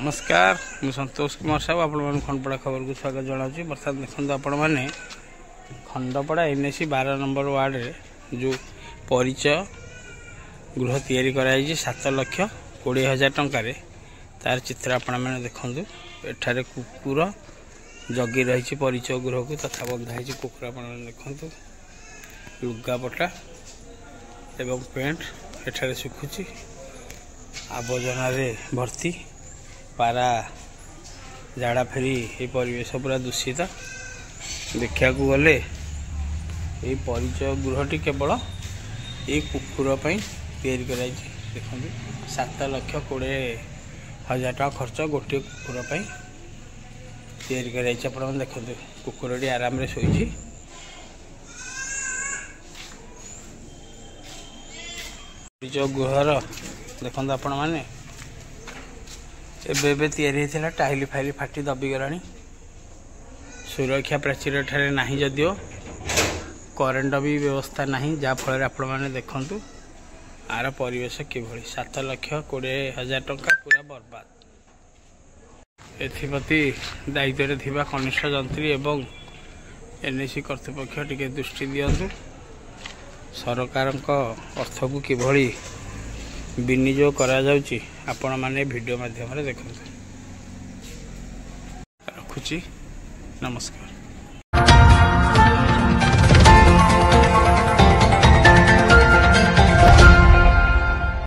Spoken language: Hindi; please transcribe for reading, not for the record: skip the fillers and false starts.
नमस्कार मु संतोष कुमार साहू आपण खंडपड़ा खबर को स्वागत जनाऊँ। बर्तमान देखते आपण मैंने खंडपड़ा एनएसी 12 नंबर वार्ड रे जो परिचय गृह तैयारी कराई 7,20,000 टंकार तार चित्र आपण मैंने देखु। एठारे कुकुर जगी रही परिचय गृह को तथा बंधा कुकुर आप देखु। लुगापटा एवं पेंट एठारे सुखुची आवर्जना भर्ती पारा झाड़ा फेरी ये परिवेश पूरा दूषित। देखा गले ये परिचय गृहटी केवल ये कुकुर तैयारी कराई देखो 7,20,000 टका खर्च गोटे कुकुर तैयारी कराई। आप देखो कुकुरटी आराम से शोची। परिचय गृहर देखो आपण मैंने एबे तैयारी होता टाइल फाइल फाटी दबिगला। सुरक्षा प्राचीर ठारे नहीं जदियो करेन्ट भी व्यवस्था नहीं जहाँफल आपण मैंने देखु आर परिवेश किभली 7,20,000 टंका पूरा बर्बाद। एथिप्रति दायित्व थिबा कनिष्ठ जंत्री एवं एनएसी कर्तृपक्ष टिके दृष्टि दियंतु। सरकार अर्थ को किभली विनियोग करा जाउची आपण माने वीडियो माध्यम रे देखंतु। रखुची नमस्कार।